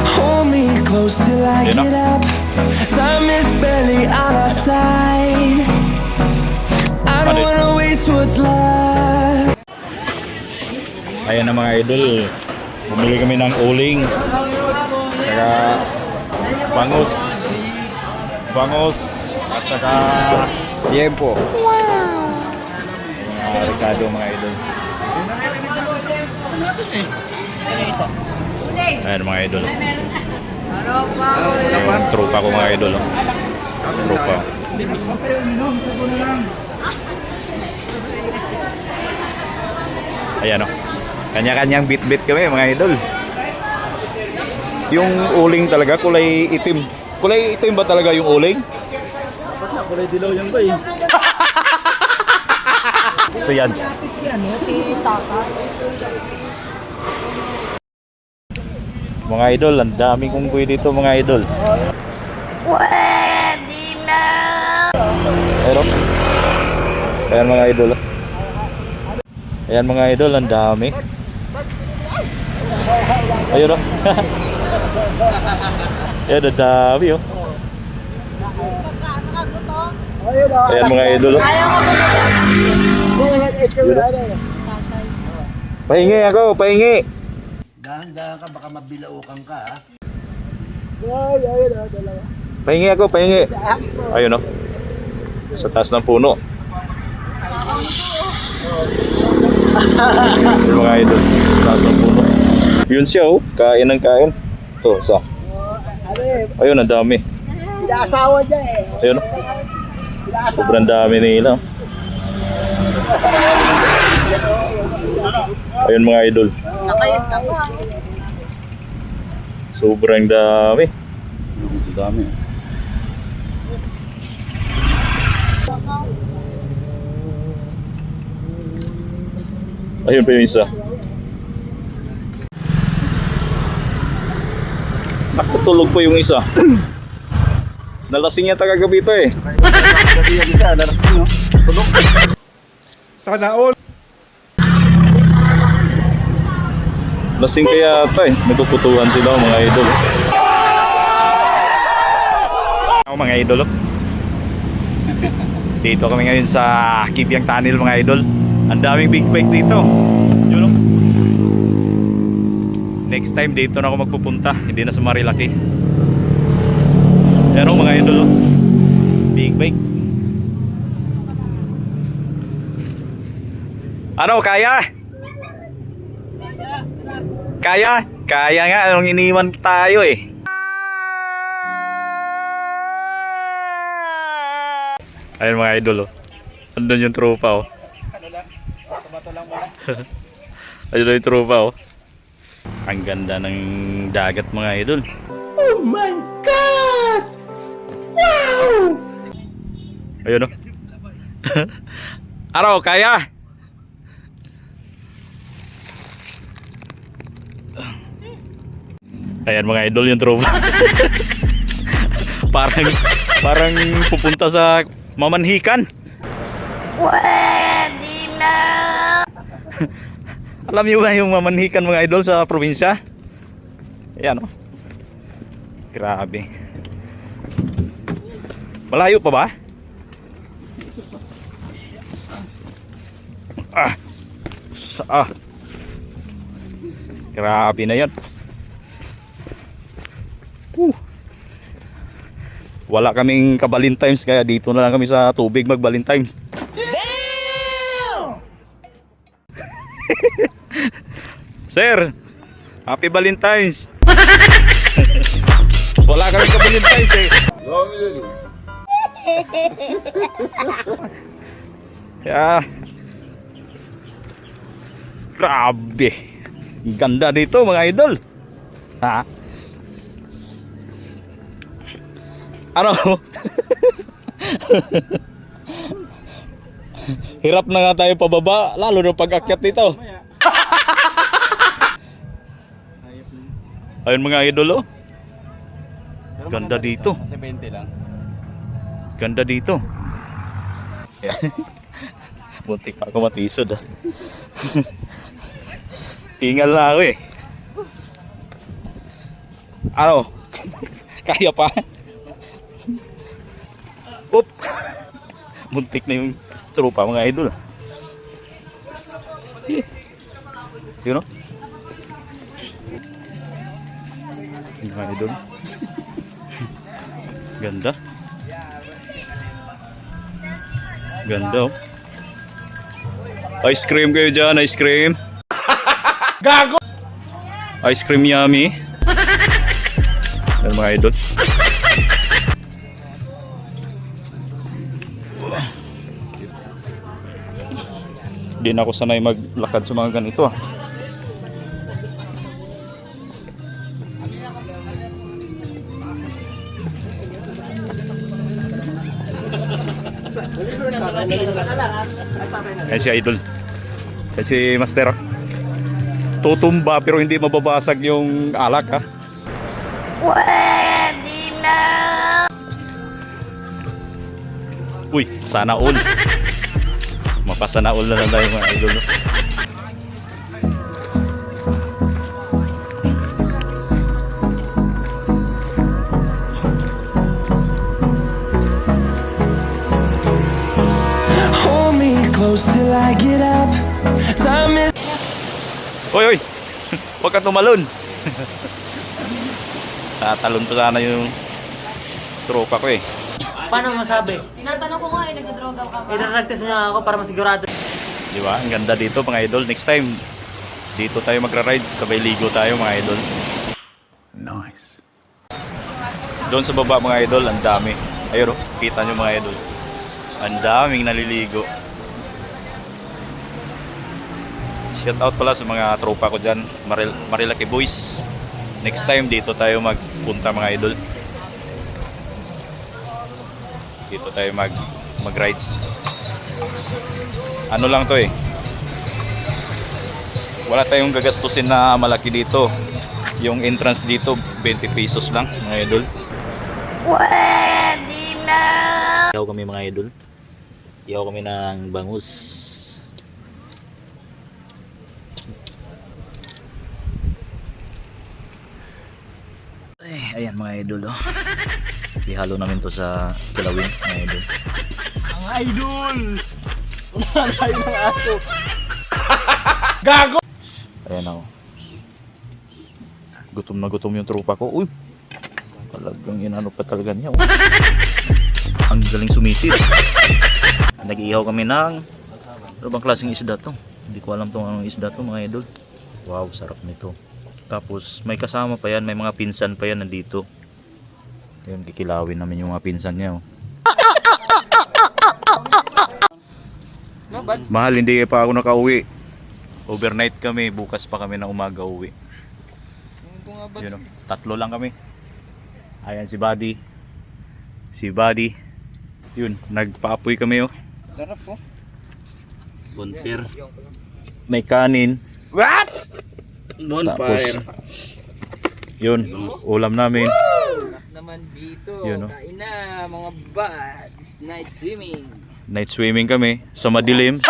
Hold me close till I get up. Time is barely on our side. I don't wanna waste what's left. Ayan na mga idol, bumili kami ng uling tsaka bangus at saka yempo. Mga Ricardo mga idol. Ayan mga idol, yung tropa ko mga idol, tropa. Ayan o, kanya-kanyang bit-bit kami mga idol. Yung uling talaga kulay itim. Kulay itim ba talaga yung uling? Kulay dilaw yan ba eh? Ito yan. Si Tata. Mga idol, ang daming unggoy dito mga idol. Pwede na! Ayun. Ayan mga idol. Ayan mga idol, ang dami. Ayun o. Ayan, ang dami o. Ayan mga idol o. Ayaw ko Pahingi ako, pahingi. Dahan-dahan ka, baka mabilaukan ka ha. Pahingi ako, pahingi. Ayun o. Sa taas ng puno. Yung mga idol, sa taas ng puno. Yun siya o, kain ng kain. Ito, isa. Ayun, ang dami. Pinaasawa dyan eh. Ayun o. Sobrang dami nila. Ayun mga idol. Nakayot na ba? Sobrang dami. Dami. Ayun pa yung isa. Nakatulog pa yung isa. Nalasing yata kagabi ito eh. Gabi yan isa, laras din no? Tulog. Sana all. Lasing kaya ata eh. Nagpuputuhan sila mga idol. Ako mga idol. Dito kami ngayon sa Kibyang Tunnel mga idol. Ang daming big bike dito. Yun o. Next time dito na ako magpupunta. Hindi na sa Marilaki. Pero mga idol o. Big bike. Ano, kaya? Kaya? Kaya nga, anong iniwan tayo eh. Ayun mga idol oh. Andun yung tropa oh. Ayun yung tropa oh. Ang ganda ng dagat mga idol. Oh my God! Wow! Ayun oh. Araw, kaya? Ayan mga idol yung tropa. parang pupunta sa mamanhikan. Pwede na! Alam niyo ba yung mamanhikan mga idol sa probinsya? Ayan oh. Grabe. Malayo pa ba? Grabe na yan. Wala kaming ka-Valentine's kaya dito na lang kami sa tubig mag-Valentine's. Sir, happy Valentine's. Wala kaming ka-Valentine's eh. Kaya grabe. Ganda dito mga idol. Ha? Ano? Hirap na nga tayo pababa, lalo na pag-akyat dito. Ayun mga idol oh. Ganda dito. 20 lang. Ganda dito. Buntik pa ako matisod ah. Tingal na ako eh. Ano? Kaya pa? Oop! Muntik na yung tropa mga idol. Yun o? Mga idol. Ganda. Ganda oh. Ice cream kayo dyan, ice cream. Gago! Ice cream yummy. Yan mga idol. Hindi na ako sanay maglakad sa mga ganito ah. Ayan si idol. Ayan si master. Tutumba pero hindi mababasag yung alak ha. Pwede na. Uy, sana all. Mapasana all na lang tayo mga idol. No? Hold me close till I get up. Time is Hoy, hoy! Huwag ka tumalon! Tatalon pa sana yung tropa ko eh. Paano masabi? Tinatanong ko nga eh, nagdodroga ka ba? Itaragtas na ako para masigurado. Di ba? Ang ganda dito mga idol. Next time, dito tayo magra-ride. Sabay ligo tayo mga idol. Nice. Doon sa baba mga idol, ang dami. Ayun oh, kita nyo mga idol. Ang daming naliligo. Shout out pala sa mga tropa ko dyan, Marilaki Boys. Next time dito tayo magpunta mga idol. Dito tayo mag-rides. Ano lang to eh. Wala tayong gagastusin na malaki dito. Yung entrance dito 20 pesos lang mga idol. Pwede na. Ihaw kami mga idol. Ihaw kami ng bangus. Ayan mga idol oh. Ihalo namin to sa kilawin mga idol. Ang idol! Wala tayo ng aso. Gago! Ayan ako. Gutom na gutom yung tropa ko. Uy! Talagang inano pa talaga niya oh. Ang galing sumisid. Nag-ihaw kami ng ano bang klaseng isda to? Hindi ko alam tong anong isda to mga idol. Wow, sarap nito. Tapos may kasama pa yan, may mga pinsan pa yan nandito. Ayun, kikilawin namin yung mga pinsan niya oh. Mahal, hindi pa ako nakauwi. Overnight kami, bukas pa kami na umaga uwi. Yun, oh, 3 lang kami. Ayan si Buddy. Si Buddy. Yun, nagpaapoy kami oh. Sarap po. Bonfire. May kanin. What? Tapos yun, ulam namin. Naman dito. Yun, no? Kain na mga buds. Night swimming. Night swimming kami sa madilim.